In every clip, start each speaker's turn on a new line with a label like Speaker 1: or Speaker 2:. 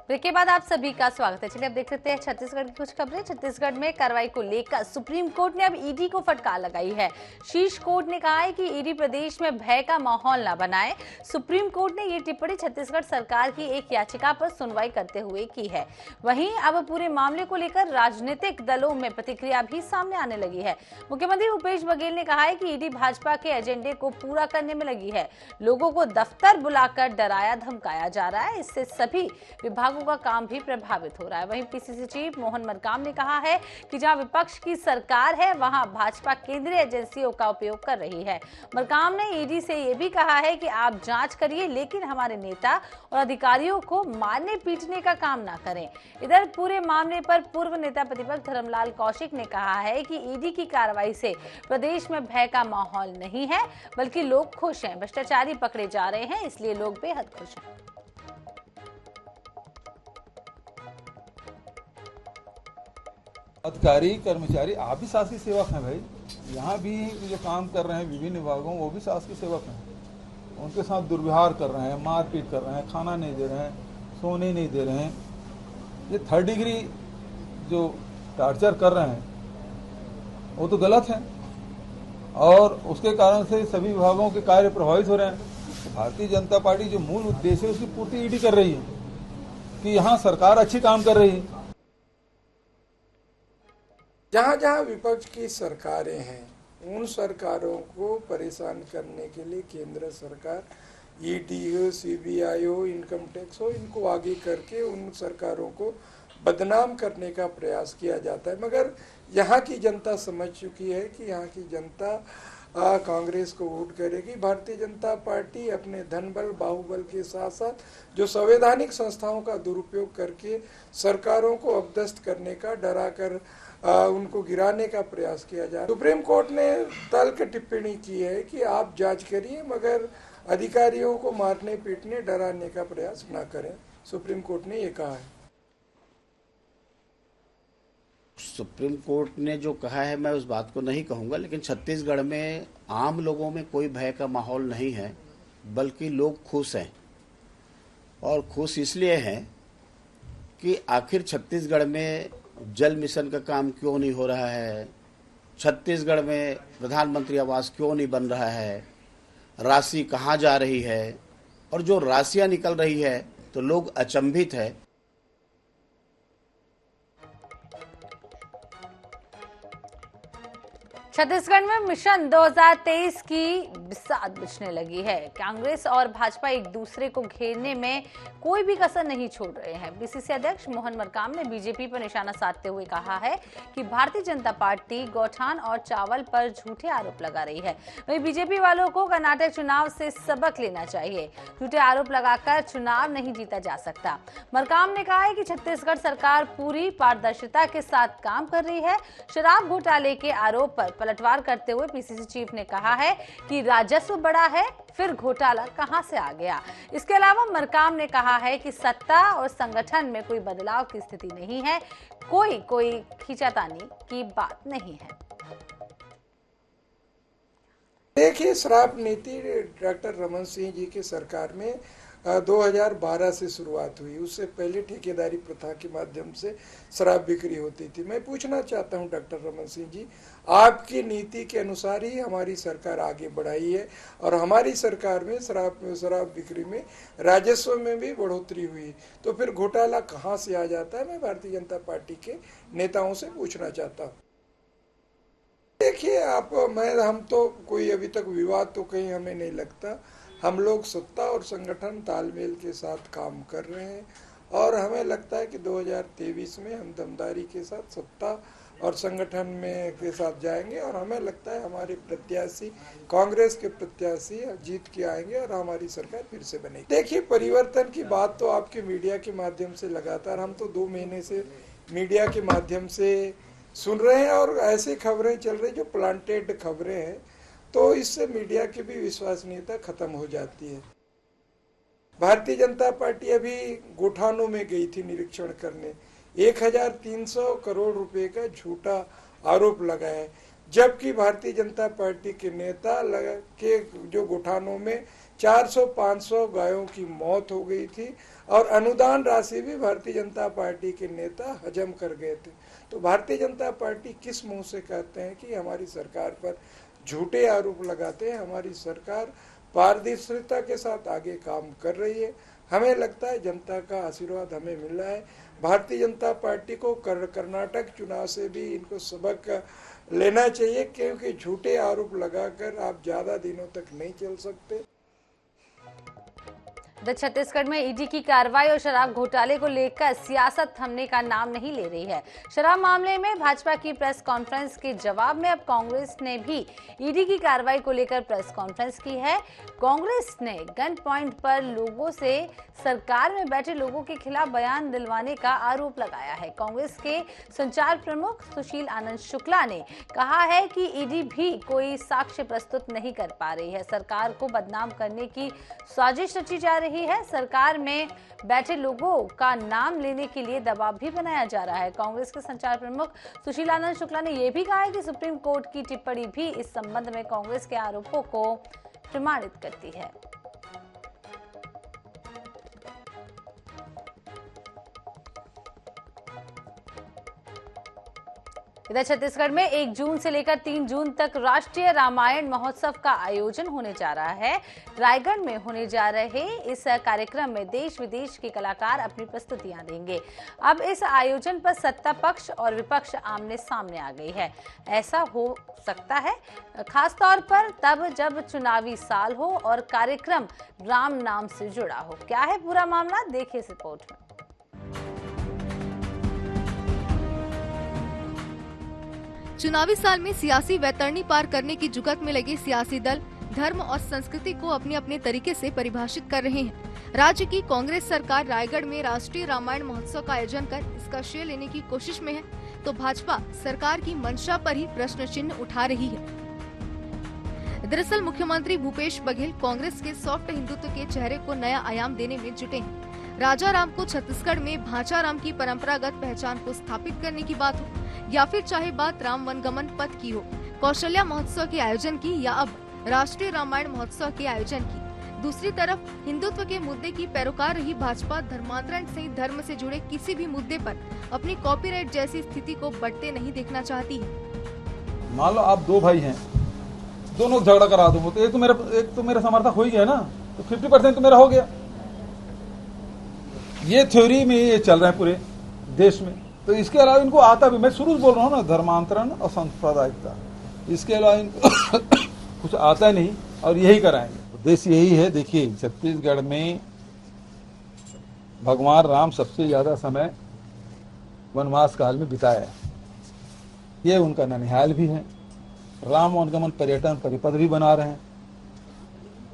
Speaker 1: Break के बाद आप सभी का स्वागत है। चलिए अब देख लेते हैं छत्तीसगढ़ की कुछ खबरें। छत्तीसगढ़ में कार्रवाई को लेकर सुप्रीम कोर्ट ने अब ईडी को फटकार लगाई है। शीर्ष कोर्ट ने कहा है कि ईडी प्रदेश में भय का माहौल न बनाए। सुप्रीम कोर्ट ने ये टिप्पणी छत्तीसगढ़ सरकार की एक याचिका पर सुनवाई करते हुए की है। वहीं अब पूरे मामले को लेकर राजनीतिक दलों में प्रतिक्रिया भी सामने आने लगी है। मुख्यमंत्री भूपेश बघेल ने कहा है कि ईडी भाजपा के एजेंडे को पूरा करने में लगी है। लोगों को दफ्तर बुलाकर डराया धमकाया जा रहा है। इससे सभी विभागों का काम भी प्रभावित हो रहा है। वहीं पीसीसी चीफ मोहन मरकाम ने कहा है कि जहां विपक्ष की सरकार है वहां भाजपा केंद्रीय एजेंसियों का उपयोग कर रही है। मरकाम ने ईडी से यह भी कहा है कि आप जांच करिए, लेकिन हमारे नेता और अधिकारियों को मारने पीटने का काम ना करें। इधर पूरे मामले पर पूर्व नेता प्रतिपक्ष धर्मलाल कौशिक ने कहा है कि ईडी की कार्रवाई से प्रदेश में भय का माहौल नहीं है, बल्कि लोग खुश हैं। भ्रष्टाचारी पकड़े जा रहे हैं, इसलिए लोग बेहद खुश हैं।
Speaker 2: अधिकारी कर्मचारी आप भी शासकीय सेवक हैं भाई। यहाँ भी जो काम कर रहे हैं विभिन्न विभागों, वो भी शासकीय सेवक हैं। उनके साथ दुर्व्यवहार कर रहे हैं, मारपीट कर रहे हैं, खाना नहीं दे रहे हैं, सोने नहीं दे रहे हैं। ये थर्ड डिग्री जो टार्चर कर रहे हैं वो तो गलत है, और उसके कारण से सभी विभागों के कार्य प्रभावित हो रहे हैं। भारतीय जनता पार्टी जो मूल उद्देश्य है उसकी पूर्ति ईडी कर रही है कि यहाँ सरकार अच्छी काम कर रही है।
Speaker 3: जहाँ जहाँ विपक्ष की सरकारें हैं उन सरकारों को परेशान करने के लिए केंद्र सरकार ईडी हो, सीबीआई हो, इनकम टैक्स हो, इनको आगे करके उन सरकारों को बदनाम करने का प्रयास किया जाता है। मगर यहाँ की जनता समझ चुकी है कि यहाँ की जनता कांग्रेस को वोट करेगी। भारतीय जनता पार्टी अपने धन बल बाहुबल के साथ साथ जो संवैधानिक संस्थाओं का दुरुपयोग करके सरकारों को अपदस्थ करने का, डरा कर उनको गिराने का प्रयास किया जा रहा है। सुप्रीम कोर्ट ने तल्ख टिप्पणी की है कि आप जांच करिए, मगर अधिकारियों को मारने पीटने डराने का प्रयास न करें। सुप्रीम कोर्ट ने ये कहा है।
Speaker 4: सुप्रीम कोर्ट ने जो कहा है मैं उस बात को नहीं कहूँगा, लेकिन छत्तीसगढ़ में आम लोगों में कोई भय का माहौल नहीं है, बल्कि लोग खुश हैं। और खुश इसलिए हैं कि आखिर छत्तीसगढ़ में जल मिशन का काम क्यों नहीं हो रहा है, छत्तीसगढ़ में प्रधानमंत्री आवास क्यों नहीं बन रहा है, राशि कहाँ जा रही है, और जो राशियाँ निकल रही है तो लोग अचंभित है।
Speaker 1: छत्तीसगढ़ में मिशन 2023 की बिसात बिछने लगी है। कांग्रेस और भाजपा एक दूसरे को घेरने में कोई भी कसर नहीं छोड़ रहे हैं। बीसीसी अध्यक्ष मोहन मरकाम ने बीजेपी पर निशाना साधते हुए कहा है कि भारतीय जनता पार्टी गौठान और चावल पर झूठे आरोप लगा रही है। वहीं बीजेपी वालों को कर्नाटक चुनाव से सबक लेना चाहिए। झूठे आरोप लगाकर चुनाव नहीं जीता जा सकता। मरकाम ने कहा है कि छत्तीसगढ़ सरकार पूरी पारदर्शिता के साथ काम कर रही है। शराब घोटाले के आरोप पर पलटवार करते हुए पीसीसी चीफ ने कहा है कि राजस्व बड़ा है, फिर घोटाला कहां से आ गया। इसके अलावा मरकाम ने कहा है कि सत्ता और संगठन में कोई बदलाव की स्थिति नहीं है, कोई खींचातानी की बात नहीं है।
Speaker 3: देखिए, शराब नीति डॉक्टर रमन सिंह जी की सरकार में 2012 से शुरुआत हुई। उससे पहले ठेकेदारी प्रथा के माध्यम से शराब बिक्री होती थी। मैं पूछना चाहता हूं डॉक्टर रमन सिंह जी, आपकी नीति के अनुसार ही हमारी सरकार आगे बढ़ाई है और हमारी सरकार में शराब बिक्री में राजस्व में भी बढ़ोतरी हुई, तो फिर घोटाला कहां से आ जाता है? मैं भारतीय जनता पार्टी के नेताओं से पूछना चाहता हूँ। देखिए, हम तो कोई अभी तक विवाद तो कहीं हमें नहीं लगता। हम लोग सत्ता और संगठन तालमेल के साथ काम कर रहे हैं और हमें लगता है कि 2023 में हम दमदारी के साथ सत्ता और संगठन में के साथ जाएंगे और हमें लगता है हमारे प्रत्याशी, कांग्रेस के प्रत्याशी जीत के आएंगे और हमारी सरकार फिर से बनेगी। देखिए, परिवर्तन की बात तो आपके मीडिया के माध्यम से लगातार, हम तो 2 महीने से मीडिया के माध्यम से सुन रहे हैं और ऐसी खबरें चल रही जो प्लांटेड खबरें हैं, तो इससे मीडिया की भी विश्वसनीयता खत्म हो जाती है। भारतीय जनता पार्टी अभी गोठानों में गई थी निरीक्षण करने, 1300 करोड़ रुपए का झूठा आरोप लगाया, जबकि भारतीय जनता पार्टी के नेता के जो गोठानों में 400-500 गायों की मौत हो गई थी और अनुदान राशि भी भारतीय जनता पार्टी के नेता हजम कर गए थे। तो भारतीय जनता पार्टी किस मुंह से कहते हैं कि हमारी सरकार पर झूठे आरोप लगाते हैं। हमारी सरकार पारदर्शिता के साथ आगे काम कर रही है। हमें लगता है जनता का आशीर्वाद हमें मिल रहा है। भारतीय जनता पार्टी को कर्नाटक चुनाव से भी इनको सबक लेना चाहिए, क्योंकि झूठे आरोप लगाकर आप ज़्यादा दिनों तक नहीं चल सकते।
Speaker 1: छत्तीसगढ़ में ईडी की कार्रवाई और शराब घोटाले को लेकर सियासत थमने का नाम नहीं ले रही है। शराब मामले में भाजपा की प्रेस कॉन्फ्रेंस के जवाब में अब कांग्रेस ने भी ईडी की कार्रवाई को लेकर प्रेस कॉन्फ्रेंस की है। कांग्रेस ने गन पॉइंट पर लोगों से सरकार में बैठे लोगों के खिलाफ बयान दिलवाने का आरोप लगाया है। कांग्रेस के संचार प्रमुख सुशील आनंद शुक्ला ने कहा है कि ईडी भी कोई साक्ष्य प्रस्तुत नहीं कर पा रही है। सरकार को बदनाम करने की साजिश रची जा रही है। सरकार में बैठे लोगों का नाम लेने के लिए दबाव भी बनाया जा रहा है। कांग्रेस के संचार प्रमुख सुशील आनंद शुक्ला ने यह भी कहा है कि सुप्रीम कोर्ट की टिप्पणी भी इस संबंध में कांग्रेस के आरोपों को प्रमाणित करती है। इधर छत्तीसगढ़ में 1 जून से लेकर 3 जून तक राष्ट्रीय रामायण महोत्सव का आयोजन होने जा रहा है। रायगढ़ में होने जा रहे इस कार्यक्रम में देश विदेश के कलाकार अपनी प्रस्तुतियां देंगे। अब इस आयोजन पर सत्ता पक्ष और विपक्ष आमने सामने आ गई है। ऐसा हो सकता है खासतौर पर तब जब चुनावी साल हो और कार्यक्रम राम नाम से जुड़ा हो। क्या है पूरा मामला, देखिए इस रिपोर्ट में।
Speaker 5: चुनावी साल में सियासी वैतरणी पार करने की जुगत में लगे सियासी दल धर्म और संस्कृति को अपने अपने तरीके से परिभाषित कर रहे हैं। राज्य की कांग्रेस सरकार रायगढ़ में राष्ट्रीय रामायण महोत्सव का आयोजन कर इसका श्रेय लेने की कोशिश में है, तो भाजपा सरकार की मंशा पर ही प्रश्न चिन्ह उठा रही है। दरअसल मुख्यमंत्री भूपेश बघेल कांग्रेस के सॉफ्ट हिंदुत्व के चेहरे को नया आयाम देने में जुटे हैं। राजा राम को छत्तीसगढ़ में भांचा राम की परंपरागत पहचान को स्थापित करने की बात हो या फिर चाहे बात राम वनगमन पथ की हो, कौशल्या महोत्सव के आयोजन की या अब राष्ट्रीय रामायण महोत्सव के आयोजन की। दूसरी तरफ हिंदुत्व के मुद्दे की पैरोकार रही भाजपा धर्मांतरण सहित धर्म से जुड़े किसी भी मुद्दे पर अपनी कॉपीराइट जैसी स्थिति को बढ़ते नहीं देखना चाहती है।
Speaker 2: मान लो आप 2 भाई हैं, दोनों झगड़ा करा दूंगा तो एक तो मेरा समर्थक हो ही गया ना, तो 50% तो मेरा हो गया। ये थ्योरी में ये चल रहा है पूरे देश में। तो इसके अलावा इनको आता भी, मैं शुरू से बोल रहा हूँ ना, धर्मांतरण और सांप्रदायिकता, इसके अलावा इनको कुछ आता नहीं और यही कराएंगे। उद्देश्य यही है। देखिए छत्तीसगढ़ में भगवान राम सबसे ज्यादा समय वनवास काल में बिताया है। ये उनका ननिहाल भी है। राम वनगमन पर्यटन परिपथ भी बना रहे हैं।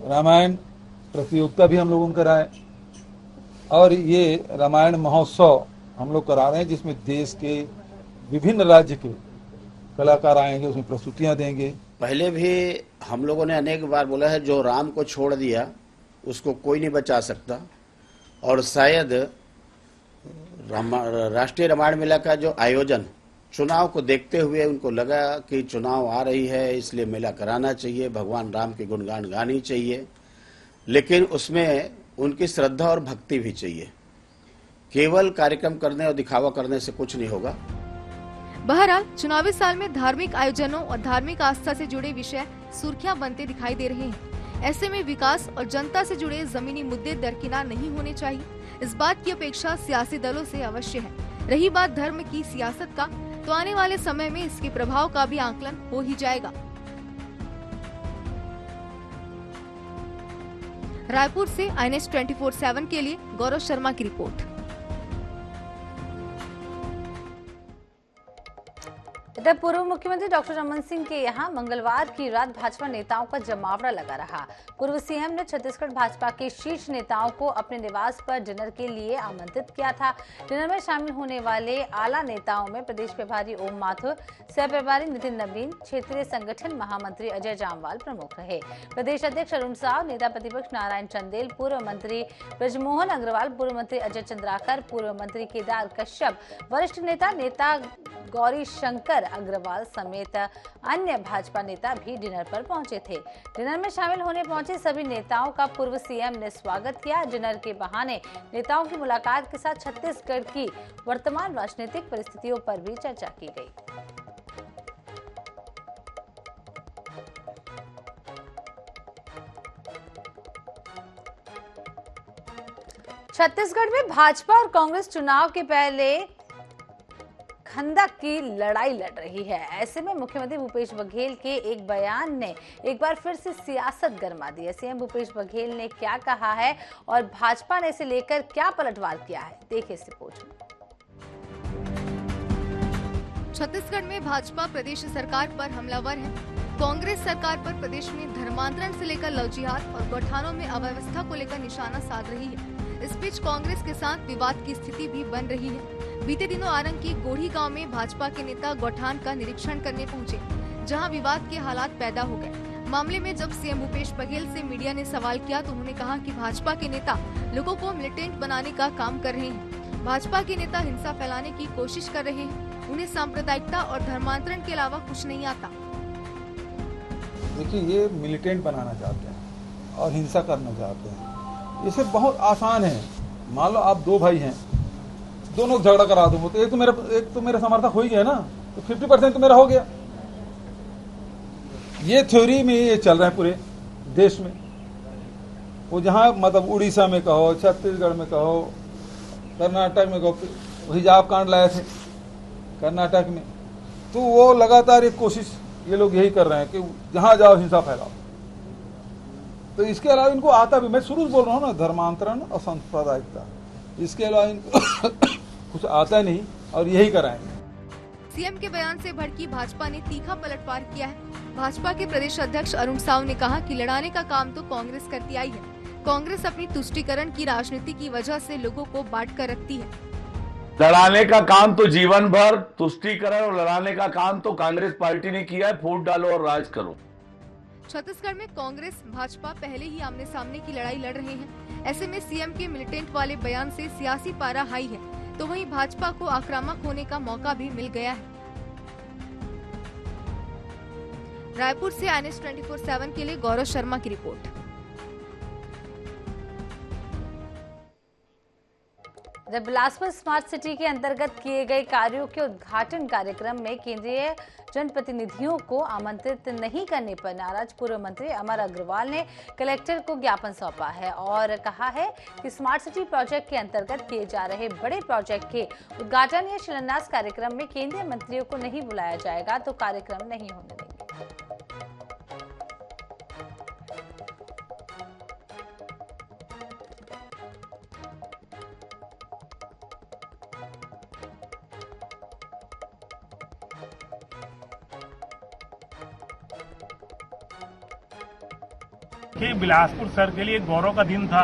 Speaker 2: रामायण प्रतियोगिता भी हम लोगों ने कराए और ये रामायण महोत्सव हम लोग करा रहे हैं, जिसमें देश के विभिन्न राज्य के कलाकार आएंगे, उसमें प्रस्तुतियां देंगे।
Speaker 4: पहले भी हम लोगों ने अनेक बार बोला है, जो राम को छोड़ दिया उसको कोई नहीं बचा सकता। और शायद राष्ट्रीय रामायण मेला का जो आयोजन चुनाव को देखते हुए उनको लगा कि चुनाव आ रही है, इसलिए मेला कराना चाहिए, भगवान राम के गुणगान गानी चाहिए, लेकिन उसमें उनकी श्रद्धा और भक्ति भी चाहिए। केवल कार्यक्रम करने और दिखावा करने से कुछ नहीं होगा।
Speaker 5: बहरहाल चुनावी साल में धार्मिक आयोजनों और धार्मिक आस्था से जुड़े विषय सुर्खियां बनते दिखाई दे रहे हैं। ऐसे में विकास और जनता से जुड़े जमीनी मुद्दे दरकिनार नहीं होने चाहिए। इस बात की अपेक्षा सियासी दलों से अवश्य है। रही बात धर्म की सियासत का, तो आने वाले समय में इसके प्रभाव का भी आकलन हो ही जाएगा। रायपुर से INS 24/7 के लिए गौरव शर्मा की रिपोर्ट।
Speaker 1: इधर पूर्व मुख्यमंत्री डॉक्टर रमन सिंह के यहां मंगलवार की रात भाजपा नेताओं का जमावड़ा लगा रहा। पूर्व सीएम ने छत्तीसगढ़ भाजपा के शीर्ष नेताओं को अपने निवास पर डिनर के लिए आमंत्रित किया था। डिनर में शामिल होने वाले आला नेताओं में प्रदेश प्रभारी ओम माथुर, सह प्रभारी नितिन नवीन, क्षेत्रीय संगठन महामंत्री अजय जामवाल प्रमुख रहे। प्रदेश अध्यक्ष अरुण साव, नेता प्रतिपक्ष नारायण चंदेल, पूर्व मंत्री ब्रजमोहन अग्रवाल, पूर्व मंत्री अजय चंद्राकर, पूर्व मंत्री केदार कश्यप, वरिष्ठ नेता गौरी शंकर अग्रवाल समेत अन्य भाजपा नेता भी डिनर पर पहुंचे थे। डिनर में शामिल होने पहुंचे सभी नेताओं का पूर्व सीएम ने स्वागत किया। डिनर के बहाने नेताओं की मुलाकात के साथ छत्तीसगढ़ की वर्तमान राजनीतिक परिस्थितियों पर भी चर्चा की गई। छत्तीसगढ़ में भाजपा और कांग्रेस चुनाव के पहले खंदक की लड़ाई लड़ रही है। ऐसे में मुख्यमंत्री भूपेश बघेल के एक बयान ने एक बार फिर से सियासत गरमा दी है। सीएम भूपेश बघेल ने क्या कहा है और भाजपा ने इसे लेकर क्या पलटवार किया है, देखिए इस रिपोर्ट में।
Speaker 5: छत्तीसगढ़ में भाजपा प्रदेश सरकार पर हमलावर है। कांग्रेस सरकार पर प्रदेश में धर्मांतरण से लेकर लव जिहाद और गौठानों में अव्यवस्था को लेकर निशाना साध रही है। इस बीच कांग्रेस के साथ विवाद की स्थिति भी बन रही है। बीते दिनों आरंग के गोढ़ी गांव में भाजपा के नेता गौठान का निरीक्षण करने पहुंचे, जहां विवाद के हालात पैदा हो गए। मामले में जब सीएम भूपेश बघेल से मीडिया ने सवाल किया तो उन्होंने कहा कि भाजपा के नेता लोगों को मिलिटेंट बनाने का काम कर रहे हैं। भाजपा के नेता हिंसा फैलाने की कोशिश कर रहे हैं। उन्हें सांप्रदायिकता और धर्मांतरण के अलावा कुछ नहीं आता।
Speaker 2: देखिए, ये मिलिटेंट बनाना चाहते हैं और हिंसा करना चाहते हैं। इसे बहुत आसान है। मान लो आप दो भाई हैं, दोनों झगड़ा करा दूंगा तो एक तो मेरा समर्थक हो ही गया ना, तो 50% तो मेरा हो गया। ये थ्योरी में ये चल रहा है पूरे देश में। वो जहां मतलब उड़ीसा में कहो, छत्तीसगढ़ में कहो, कर्नाटक में कहो, हिजाब कांड लाए थे कर्नाटक में, तो वो लगातार एक कोशिश ये लोग यही कर रहे हैं कि जहां जाओ हिंसा फैलाओ। तो इसके अलावा इनको आता भी, मैं शुरू से बोल रहा हूँ ना, धर्मांतरण और सांप्रदायिकता, इसके अलावा इनको कुछ आता नहीं और यही कराएंगे।
Speaker 5: सीएम के बयान से भड़की भाजपा ने तीखा पलटवार किया है। भाजपा के प्रदेश अध्यक्ष अरुण साव ने कहा कि लड़ाने का काम तो कांग्रेस करती आई है। कांग्रेस अपनी तुष्टीकरण की राजनीति की वजह से लोगों को बांट कर रखती है।
Speaker 6: लड़ाने का काम तो जीवन भर तुष्टीकरण और लड़ाने का काम तो कांग्रेस पार्टी ने किया है। वोट डालो और राज करो।
Speaker 5: छत्तीसगढ़ में कांग्रेस भाजपा पहले ही आमने सामने की लड़ाई लड़ रहे हैं। ऐसे में सीएम के मिलिटेंट वाले बयान से सियासी पारा हाई है, तो वहीं भाजपा को आक्रामक होने का मौका भी मिल गया है। रायपुर से INS 24/7 के लिए गौरव शर्मा की रिपोर्ट।
Speaker 1: बिलासपुर स्मार्ट सिटी के अंतर्गत किए गए कार्यों के उद्घाटन कार्यक्रम में केंद्रीय जनप्रतिनिधियों को आमंत्रित नहीं करने पर नाराज पूर्व मंत्री अमर अग्रवाल ने कलेक्टर को ज्ञापन सौंपा है और कहा है कि स्मार्ट सिटी प्रोजेक्ट के अंतर्गत किए जा रहे बड़े प्रोजेक्ट के उद्घाटन या शिलान्यास कार्यक्रम में केंद्रीय मंत्रियों को नहीं बुलाया जाएगा तो कार्यक्रम नहीं होने देंगे।
Speaker 7: कि बिलासपुर शहर के लिए गौरव का दिन था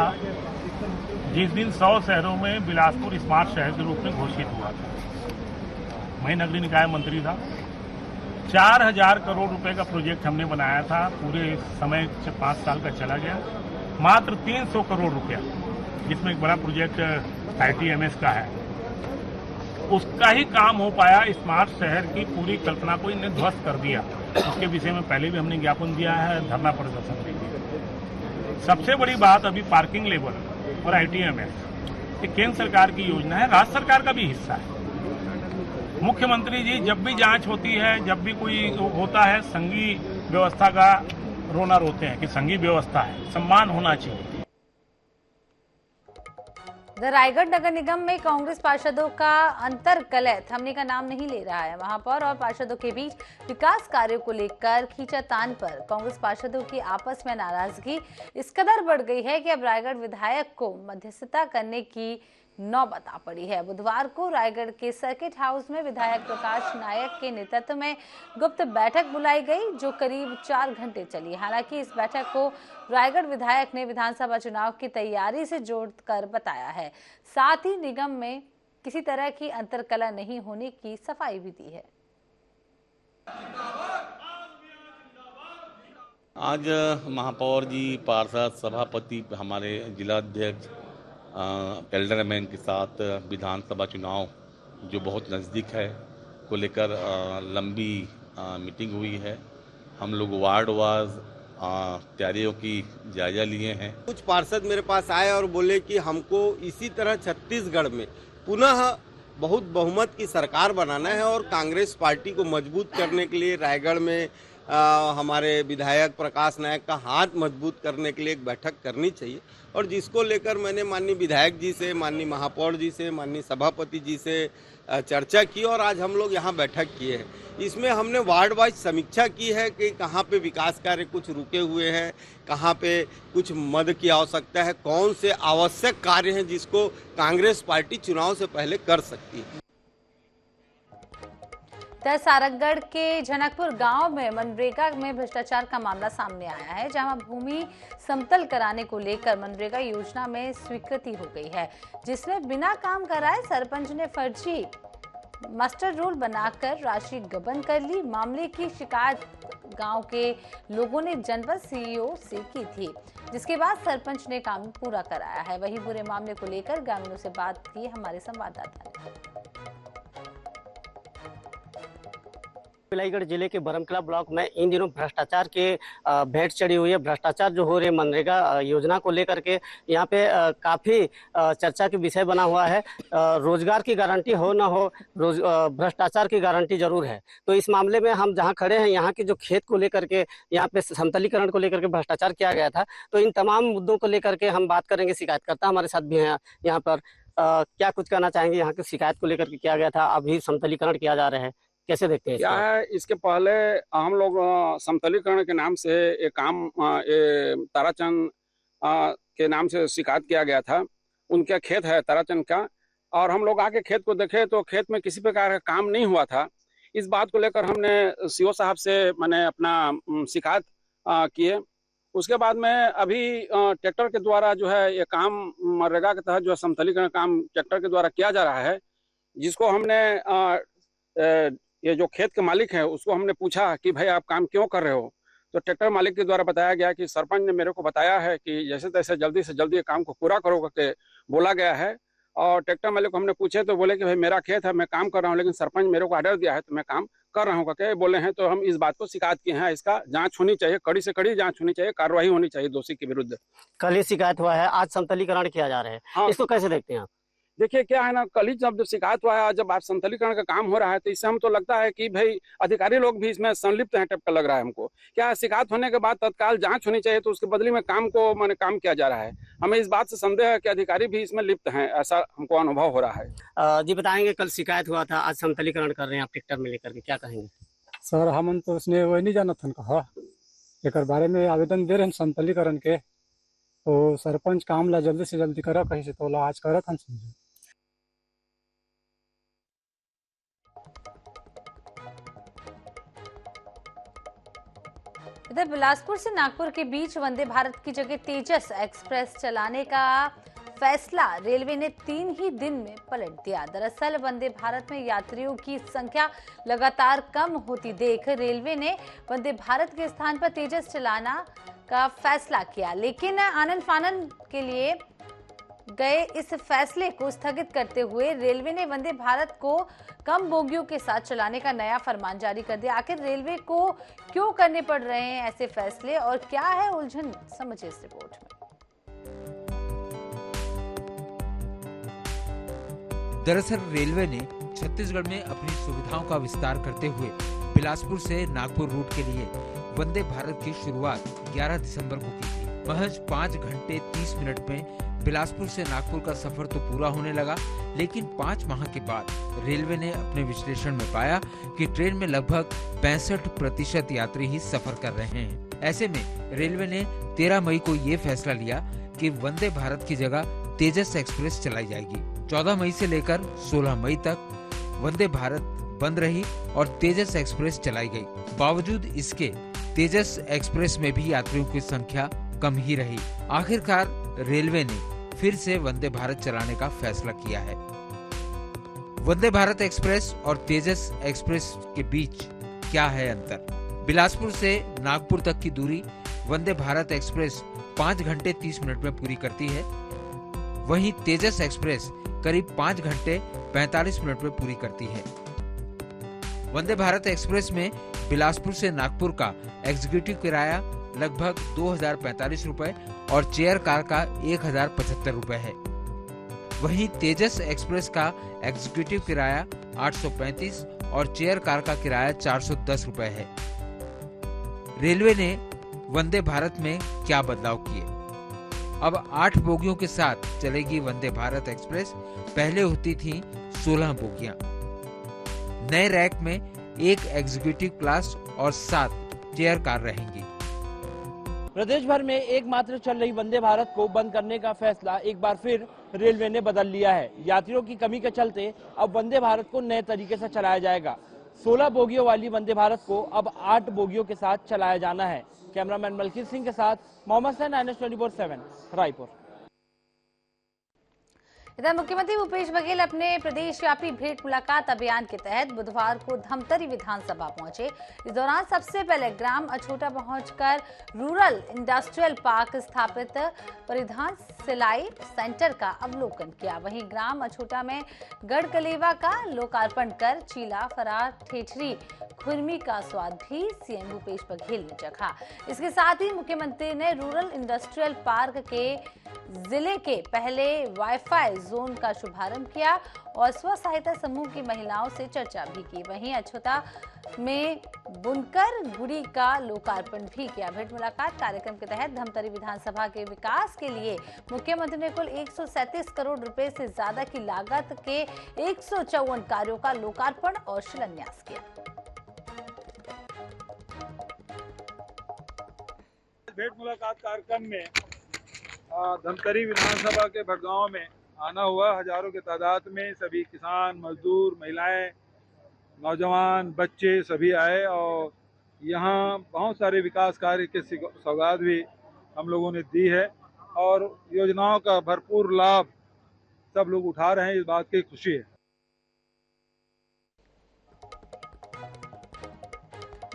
Speaker 7: जिस दिन 100 शहरों में बिलासपुर स्मार्ट शहर के रूप में घोषित हुआ था। मैं नगरीय निकाय मंत्री था। 4000 करोड़ रुपए का प्रोजेक्ट हमने बनाया था। पूरे समय 5 साल का चला गया। मात्र 300 करोड़ रुपया, जिसमें एक बड़ा प्रोजेक्ट ITMS का है, उसका ही काम हो पाया। स्मार्ट शहर की पूरी कल्पना को इन्हें ध्वस्त कर दिया। इसके विषय में पहले भी हमने ज्ञापन दिया है, धरना प्रदर्शन भी किया। सबसे बड़ी बात अभी पार्किंग लेवल और ITMS, ये केंद्र सरकार की योजना है, राज्य सरकार का भी हिस्सा है। मुख्यमंत्री जी जब भी जांच होती है, जब भी कोई होता है, संघीय व्यवस्था का रोना रोते हैं कि संघीय व्यवस्था है, सम्मान होना चाहिए।
Speaker 1: रायगढ़ नगर निगम में कांग्रेस पार्षदों का अंतर्कलह थमने का नाम नहीं ले रहा है। महापौर और पार्षदों के बीच विकास कार्यों को लेकर खींचातान पर कांग्रेस पार्षदों की आपस में नाराजगी इस कदर बढ़ गई है कि अब रायगढ़ विधायक को मध्यस्थता करने की नौबत आ पड़ी है। बुधवार को रायगढ़ के सर्किट हाउस में विधायक प्रकाश नायक के नेतृत्व में गुप्त बैठक बुलाई गई जो करीब 4 घंटे चली। हालांकि इस बैठक को रायगढ़ विधायक ने विधानसभा चुनाव की तैयारी से जोड़कर बताया है। साथ ही निगम में किसी तरह की अंतर्कलह नहीं होने की सफाई भी दी है।
Speaker 8: आज महापौर जी, पार्षद, सभापति, हमारे जिलाध्यक्ष एल्डरमैन के साथ विधानसभा चुनाव जो बहुत नज़दीक है, को लेकर लंबी मीटिंग हुई है। हम लोग वार्ड वाइज तैयारियों की जायजा लिए हैं।
Speaker 9: कुछ पार्षद मेरे पास आए और बोले कि हमको इसी तरह छत्तीसगढ़ में पुनः बहुत बहुमत की सरकार बनाना है और कांग्रेस पार्टी को मजबूत करने के लिए रायगढ़ में हमारे विधायक प्रकाश नायक का हाथ मजबूत करने के लिए एक बैठक करनी चाहिए, और जिसको लेकर मैंने माननीय विधायक जी से, माननीय महापौर जी से, माननीय सभापति जी से चर्चा की और आज हम लोग यहाँ बैठक किए हैं। इसमें हमने वार्ड वाइज समीक्षा की है कि कहाँ पे विकास कार्य कुछ रुके हुए हैं, कहाँ पे कुछ मदद की आवश्यकता है, कौन से आवश्यक कार्य हैं जिसको कांग्रेस पार्टी चुनाव से पहले कर सकती है।
Speaker 1: सारंगगढ़ के जनकपुर गांव में मनरेगा में भ्रष्टाचार का मामला सामने आया है, जहां भूमि समतल कराने को लेकर मनरेगा योजना में स्वीकृति हो गई है, जिसमें बिना काम कराए सरपंच ने फर्जी मास्टर रोल बनाकर राशि गबन कर ली। मामले की शिकायत गांव के लोगों ने जनपद सीईओ से की थी, जिसके बाद सरपंच ने काम पूरा कराया है। वहीं पूरे मामले को लेकर ग्रामीणों से बात की हमारे संवाददाता ने।
Speaker 10: पिलाईगढ़ जिले के बरमकला ब्लॉक में इन दिनों भ्रष्टाचार के भेंट चढ़ी हुई है। भ्रष्टाचार जो हो रहे मनरेगा योजना को लेकर के यहाँ पे काफी चर्चा के विषय बना हुआ है। रोजगार की गारंटी हो ना हो, भ्रष्टाचार की गारंटी जरूर है। तो इस मामले में हम जहाँ खड़े हैं, यहाँ के जो खेत को लेकर के, यहाँ पे समतलीकरण को लेकर के भ्रष्टाचार किया गया था, तो इन तमाम मुद्दों को लेकर के हम बात करेंगे। शिकायतकर्ता हमारे साथ भी हैं यहाँ पर। क्या कुछ कहना चाहेंगे यहाँ की शिकायत को लेकर के? किया गया था, अभी समतलीकरण किया जा रहा है, कैसे देखते हैं?
Speaker 11: क्या है, इसके पहले हम लोग समतलीकरण के नाम से एक काम ताराचंद के नाम से शिकायत किया गया था। उनका खेत है ताराचंद का, और हम लोग आके खेत को देखे तो खेत में किसी प्रकार का काम नहीं हुआ था। इस बात को लेकर हमने सीओ साहब से मैंने अपना शिकायत किए। उसके बाद में अभी ट्रैक्टर के द्वारा जो है ये काम मनरेगा के तहत जो है समतलीकरण काम ट्रैक्टर के द्वारा किया जा रहा है, जिसको हमने ये जो खेत के मालिक है उसको हमने पूछा कि भाई आप काम क्यों कर रहे हो, तो ट्रैक्टर मालिक के द्वारा बताया गया कि सरपंच ने मेरे को बताया है कि जैसे तैसे जल्दी से जल्दी ये काम को पूरा करो करके बोला गया है। और ट्रैक्टर मालिक को हमने पूछे तो बोले कि भाई मेरा खेत है, मैं काम कर रहा हूँ, लेकिन सरपंच मेरे को ऑर्डर दिया है तो मैं काम कर रहा हूँ करके बोले हैं। तो हम इस बात को शिकायत किए हैं, इसका जांच होनी चाहिए, कड़ी से कड़ी जांच होनी चाहिए, कार्रवाई होनी चाहिए दोषी के विरुद्ध।
Speaker 10: कल ही शिकायत हुआ है, आज समतलीकरण किया जा रहा है। हाँ। इसको कैसे देखते हैं आप?
Speaker 11: देखिए क्या है ना, कल ही जब शिकायत हुआ है, जब आप समतलीकरण का काम हो रहा है, तो इससे हम तो लगता है कि भाई अधिकारी लोग भी इसमें संलिप्त हैं टाइप का लग रहा है हमको। क्या शिकायत होने के बाद तत्काल जांच होनी चाहिए, तो उसके बदले में काम किया जा रहा है। हमें इस बात से संदेह है कि अधिकारी भी इसमें लिप्त हैं, ऐसा हमको अनुभव हो रहा है।
Speaker 10: जी बताएंगे, कल शिकायत हुआ था, आज समतलीकरण कर रहे हैं आप ट्रैक्टर में लेकर के, क्या कहेंगे?
Speaker 12: सर हम तो उसने वही नहीं जाना था, कहा एक बारे में आवेदन दे रहे हैं समतलीकरण के, तो सरपंच काम ला जल्दी से जल्दी करा, कहीं से तो आज करत हम समझे।
Speaker 1: इधर बिलासपुर से नागपुर के बीच वंदे भारत की जगह तेजस एक्सप्रेस चलाने का फैसला रेलवे ने 3 ही दिन में पलट दिया। दरअसल वंदे भारत में यात्रियों की संख्या लगातार कम होती देख रेलवे ने वंदे भारत के स्थान पर तेजस चलाना का फैसला किया, लेकिन आनन फानन के लिए गए इस फैसले को स्थगित करते हुए रेलवे ने वंदे भारत को कम बोगियों के साथ चलाने का नया फरमान जारी कर दिया। आखिर रेलवे को क्यों करने पड़ रहे हैं ऐसे फैसले और क्या है उलझन, समझिए इस रिपोर्ट में।
Speaker 13: दरअसल रेलवे ने छत्तीसगढ़ में अपनी सुविधाओं का विस्तार करते हुए बिलासपुर से नागपुर रूट के लिए वंदे भारत की शुरुआत 11 दिसंबर को की थी। महज 5 घंटे 30 मिनट में बिलासपुर से नागपुर का सफर तो पूरा होने लगा, लेकिन 5 माह के बाद रेलवे ने अपने विश्लेषण में पाया कि ट्रेन में लगभग 65% यात्री ही सफर कर रहे हैं। ऐसे में रेलवे ने 13 मई को ये फैसला लिया कि वंदे भारत की जगह तेजस एक्सप्रेस चलाई जाएगी। 14 मई से लेकर 16 मई तक वंदे भारत बंद रही और तेजस एक्सप्रेस चलाई गई। बावजूद इसके तेजस एक्सप्रेस में भी यात्रियों की संख्या कम ही रही। आखिरकार रेलवे ने फिर से वंदे भारत चलाने का फैसला किया है। वंदे भारत एक्सप्रेस और तेजस एक्सप्रेस के बीच क्या है अंतर? बिलासपुर से नागपुर तक की दूरी वंदे भारत एक्सप्रेस 5 घंटे 30 मिनट में पूरी करती है, वहीं तेजस एक्सप्रेस करीब 5 घंटे 45 मिनट में पूरी करती है। वंदे भारत एक्सप्रेस में बिलासपुर से नागपुर का एग्जीक्यूटिव किराया लगभग 2045 रुपए और चेयर कार का 1075 रुपए है। वहीं तेजस एक्सप्रेस का एग्जीक्यूटिव किराया 835 और चेयर कार का किराया 410 रुपए है। रेलवे ने वंदे भारत में क्या बदलाव किए? अब 8 बोगियों के साथ चलेगी वंदे भारत एक्सप्रेस। पहले होती थी 16 बोगियां। नए रैक में 1 एग्जीक्यूटिव क्लास और 7 चेयर कार रहेंगी।
Speaker 14: प्रदेश भर में एकमात्र चल रही वंदे भारत को बंद करने का फैसला एक बार फिर रेलवे ने बदल लिया है। यात्रियों की कमी के चलते अब वंदे भारत को नए तरीके से चलाया जाएगा। 16 बोगियों वाली वंदे भारत को अब 8 बोगियों के साथ चलाया जाना है। कैमरामैन मलकीत सिंह के साथ मोहम्मद सैन, NH24/7 रायपुर।
Speaker 1: इधर मुख्यमंत्री भूपेश बघेल अपने प्रदेश व्यापी भेंट मुलाकात अभियान के तहत बुधवार को धमतरी विधानसभा पहुंचे। इस दौरान सबसे पहले ग्राम अछोटा पहुंचकर रूरल इंडस्ट्रियल पार्क स्थापित परिधान सिलाई सेंटर का अवलोकन किया। वहीं ग्राम अछोटा में गढ़कलेवा का लोकार्पण कर चीला, फरार, ठेठरी, खुरमी का स्वाद भी सीएम भूपेश बघेल ने चखा। इसके साथ ही मुख्यमंत्री ने रूरल इंडस्ट्रियल पार्क के जिले के पहले वाईफाई जोन का शुभारंभ किया और स्व सहायता समूह की महिलाओं से चर्चा भी की। वहीं अछोता में बुनकर गुड़ी का लोकार्पण भी किया। भेंट मुलाकात कार्यक्रम के तहत धमतरी विधानसभा के विकास के लिए मुख्यमंत्री ने कुल 137 करोड़ रुपए से ज्यादा की लागत के 154 कार्यों का लोकार्पण और शिलान्यास किया।
Speaker 2: भेंट मुलाकात कार्यक्रम में धमतरी विधानसभा के भटगांव में आना हुआ। हजारों के तादाद में सभी किसान, मजदूर, महिलाएं, नौजवान, बच्चे सभी आए और यहाँ बहुत सारे विकास कार्य के सौगात भी हम लोगों ने दी है और योजनाओं का भरपूर लाभ सब लोग उठा रहे हैं। इस बात की खुशी है।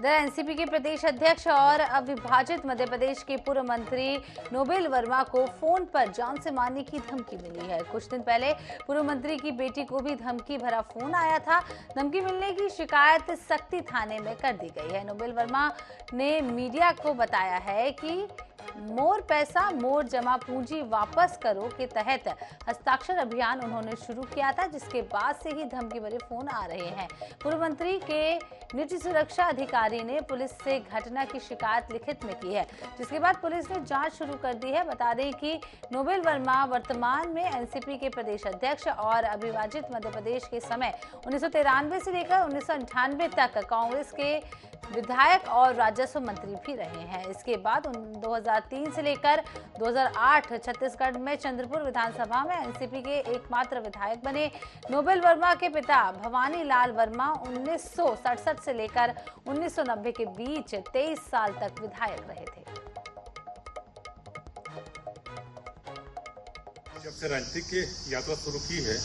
Speaker 1: एनसीपी के प्रदेश अध्यक्ष और अविभाजित मध्य प्रदेश के पूर्व मंत्री नोबेल वर्मा को फोन पर जान से मारने की धमकी मिली है। कुछ दिन पहले पूर्व मंत्री की बेटी को भी धमकी भरा फोन आया था। धमकी मिलने की शिकायत सक्ती थाने में कर दी गई है। नोबेल वर्मा ने मीडिया को बताया है कि मोर पैसा मोर जमा पूंजी वापस करो के तहत हस्ताक्षर अभियान उन्होंने शुरू किया था, जिसके बाद से ही धमकी भरे फोन आ रहे हैं। पूर्व मंत्री के निजी सुरक्षा अधिकारी ने पुलिस से घटना की शिकायत लिखित में की है, जिसके बाद पुलिस ने जांच शुरू कर दी है। बता दें कि नोबेल वर्मा वर्तमान में एनसीपी के प्रदेश अध्यक्ष और अविभाजित मध्य प्रदेश के समय 1993 से लेकर 1998 तक कांग्रेस के विधायक और राजस्व मंत्री भी रहे हैं। इसके बाद 2003 से लेकर 2008 छत्तीसगढ़ में चंद्रपुर विधानसभा में एनसीपी के एकमात्र विधायक बने। नोबेल वर्मा के पिता भवानी लाल वर्मा 1967 से लेकर 1990 के बीच 23 साल तक विधायक रहे थे।
Speaker 15: जब से राजनीति की यात्रा शुरू की है,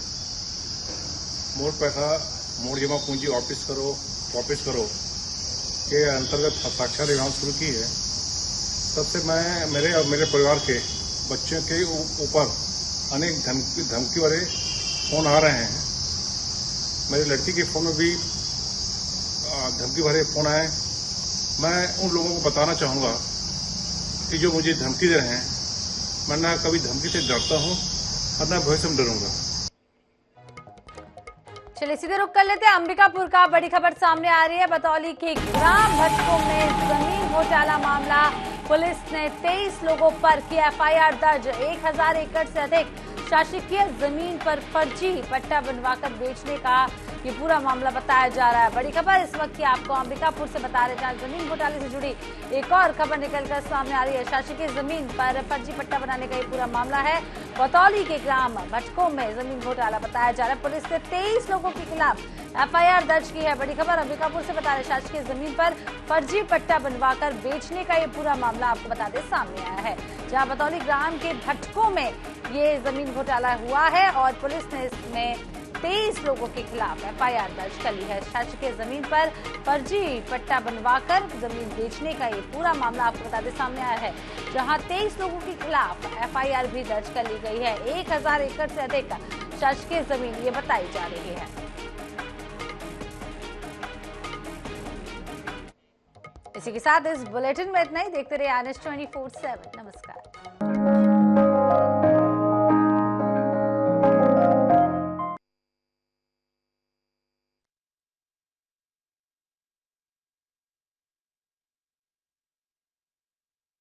Speaker 15: मोर पैसा मोर जमा पूंजी वापस करो के अंतर्गत हस्ताक्षर अभियान शुरू की है, तब से मैं मेरे और मेरे परिवार के बच्चों के ऊपर अनेक धमकी वाले फोन आ रहे हैं। मेरी लड़की के फोन में भी धमकी भरे फोन आए। मैं उन लोगों को बताना चाहूँगा कि जो मुझे धमकी दे रहे हैं, मैं ना कभी धमकी से डरता हूँ और ना भविष्य में डरूंगा।
Speaker 1: चलिए सीधे रुक कर लेते हैं अंबिकापुर का। बड़ी खबर सामने आ रही है। बतौली के ग्राम भटको में जमीन घोटाला मामला, पुलिस ने 23 लोगों पर किया एफआईआर दर्ज। 1000 एकड़ से अधिक शासकीय जमीन पर फर्जी पट्टा बनवाकर बेचने का ये पूरा मामला बताया जा रहा है। बड़ी खबर इस वक्त की आपको अंबिकापुर से बता रहे हैं। जमीन घोटाले से जुड़ी एक और खबर निकलकर सामने आ रही है। शासकीय जमीन पर फर्जी पट्टा बनाने का ये पूरा मामला है। बतौली के ग्राम भटको में जमीन घोटाला बताया जा रहा है। पुलिस ने 23 लोगों के खिलाफ एफआईआर दर्ज की है। बड़ी खबर अंबिकापुर से बता रहे, शासकीय जमीन पर फर्जी पट्टा बनवाकर बेचने का ये पूरा मामला आपको बता दें सामने आया है, जहां बतौली ग्राम के भटको में ये जमीन घोटाला हुआ है और पुलिस ने इसमें 23 लोगों के खिलाफ एफआईआर दर्ज कर ली है। शासकीय जमीन पर फर्जी पट्टा बनवाकर जमीन बेचने का ये पूरा मामला आपको बता दें सामने आया है, जहां 23 लोगों के खिलाफ एफआईआर भी दर्ज कर ली गई है। 1000 एकड़ से अधिक शासकीय जमीन ये बताई जा रही है। इसी के साथ इस बुलेटिन में इतना ही। देखते रहिए NH 24/7। नमस्कार।